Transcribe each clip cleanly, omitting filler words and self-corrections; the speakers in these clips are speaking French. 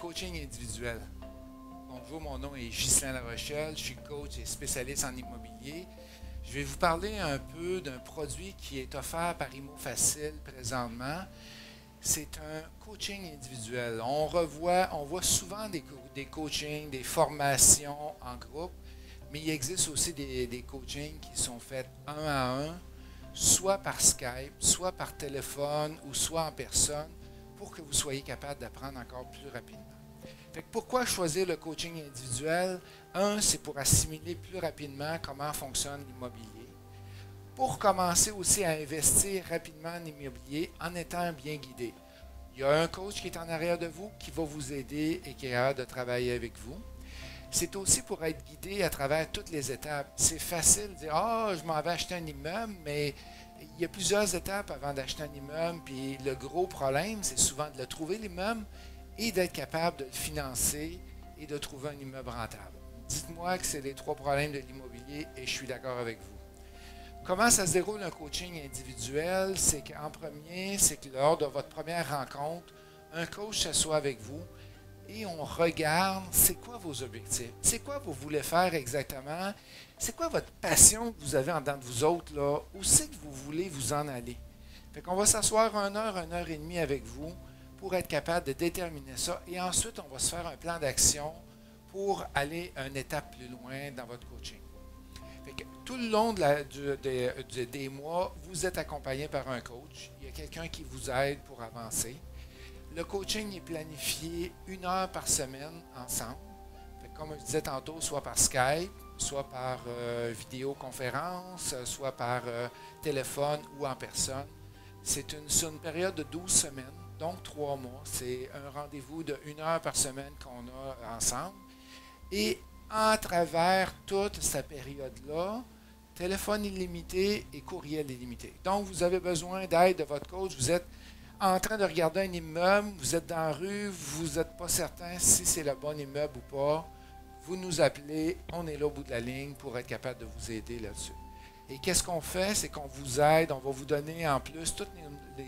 coaching individuel. Bonjour, mon nom est Ghislain Larochelle, je suis coach et spécialiste en immobilier. Je vais vous parler un peu d'un produit qui est offert par ImoFacile présentement. C'est un coaching individuel. On voit souvent des coachings, des formations en groupe, mais il existe aussi des coachings qui sont faits un à un, soit par Skype, soit par téléphone ou soit en personne, pour que vous soyez capable d'apprendre encore plus rapidement. Fait que pourquoi choisir le coaching individuel? Un, c'est pour assimiler plus rapidement comment fonctionne l'immobilier. Pour commencer aussi à investir rapidement en immobilier en étant bien guidé. Il y a un coach qui est en arrière de vous qui va vous aider et qui est capable de travailler avec vous. C'est aussi pour être guidé à travers toutes les étapes. C'est facile de dire « Ah, je m'en vais acheter un immeuble », mais il y a plusieurs étapes avant d'acheter un immeuble. Puis le gros problème, c'est souvent de le trouver, l'immeuble, et d'être capable de le financer et de trouver un immeuble rentable. Dites-moi que c'est les trois problèmes de l'immobilier et je suis d'accord avec vous. Comment ça se déroule un coaching individuel? C'est qu'en premier, c'est que lors de votre première rencontre, un coach s'assoit avec vous et on regarde c'est quoi vos objectifs, c'est quoi vous voulez faire exactement, c'est quoi votre passion que vous avez en dedans de vous autres, là, où c'est que vous voulez vous en aller. Fait qu'on va s'asseoir 1 heure et demie avec vous pour être capable de déterminer ça et ensuite on va se faire un plan d'action pour aller une étape plus loin dans votre coaching. Fait que tout le long des mois, vous êtes accompagné par un coach. Il y a quelqu'un qui vous aide pour avancer. Le coaching est planifié 1 heure par semaine ensemble. Fait que comme je disais tantôt, soit par Skype, soit par vidéoconférence, soit par téléphone ou en personne. C'est une période de 12 semaines, donc 3 mois. C'est un rendez-vous de 1 heure par semaine qu'on a ensemble. Et à travers toute cette période-là, téléphone illimité et courriel illimité. Donc, vous avez besoin d'aide de votre coach. Vous êtes en train de regarder un immeuble, vous êtes dans la rue, vous n'êtes pas certain si c'est le bon immeuble ou pas. Vous nous appelez, on est là au bout de la ligne pour être capable de vous aider là-dessus. Et qu'est-ce qu'on fait? C'est qu'on vous aide, on va vous donner en plus tous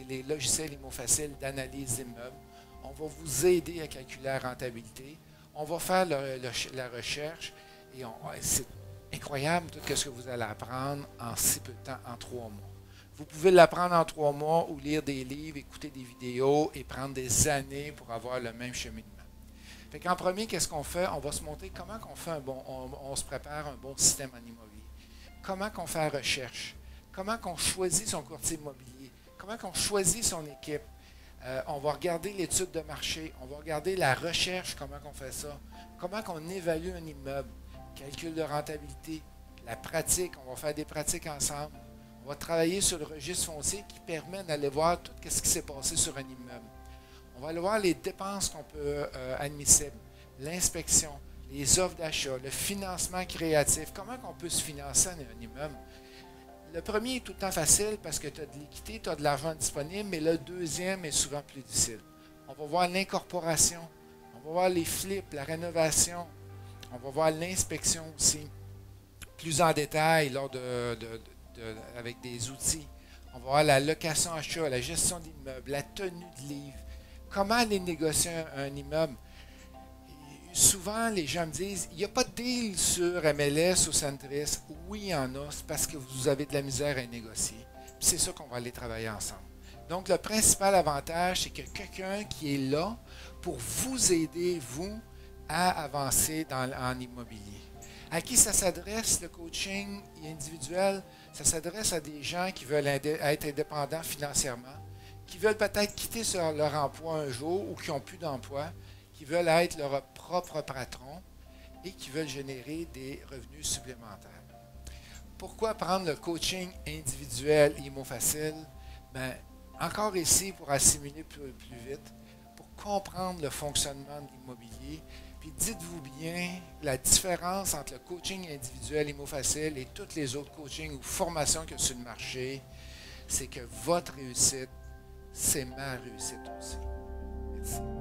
les logiciels ImoFacile d'analyse d'immeubles. On va vous aider à calculer la rentabilité. On va faire la recherche et c'est incroyable tout ce que vous allez apprendre en si peu de temps, en 3 mois. Vous pouvez l'apprendre en 3 mois ou lire des livres, écouter des vidéos et prendre des années pour avoir le même cheminement. Fait qu'en premier, qu'est-ce qu'on fait? On va se montrer comment on fait on se prépare un bon système en immobilier. Comment qu'on fait la recherche. Comment qu'on choisit son courtier immobilier. Comment qu'on choisit son équipe. On va regarder l'étude de marché, on va regarder la recherche, comment on fait ça, comment on évalue un immeuble, calcul de rentabilité, la pratique, on va faire des pratiques ensemble. On va travailler sur le registre foncier qui permet d'aller voir tout ce qui s'est passé sur un immeuble. On va aller voir les dépenses qu'on peut admissibles, l'inspection, les offres d'achat, le financement créatif, comment on peut se financer un immeuble. Le premier est tout le temps facile parce que tu as de l'équité, tu as de l'argent disponible, mais le deuxième est souvent plus difficile. On va voir l'incorporation, on va voir les flips, la rénovation, on va voir l'inspection aussi, plus en détail avec des outils. On va voir la location achat, la gestion d'immeuble, la tenue de livre, comment aller négocier un immeuble. Souvent, les gens me disent, il n'y a pas de deal sur MLS ou Centris. Oui, il y en a, c'est parce que vous avez de la misère à négocier. C'est ça qu'on va aller travailler ensemble. Donc, le principal avantage, c'est que quelqu'un qui est là pour vous aider, vous, à avancer en immobilier. À qui ça s'adresse, le coaching individuel? Ça s'adresse à des gens qui veulent être indépendants financièrement, qui veulent peut-être quitter leur emploi un jour ou qui n'ont plus d'emploi, qui veulent être leur propre patron et qui veulent générer des revenus supplémentaires. Pourquoi prendre le coaching individuel ImoFacile? Bien, encore ici pour assimiler plus vite, pour comprendre le fonctionnement de l'immobilier. Puis dites-vous bien la différence entre le coaching individuel ImoFacile et toutes les autres coachings ou formations qu'il y a sur le marché, c'est que votre réussite, c'est ma réussite aussi. Merci.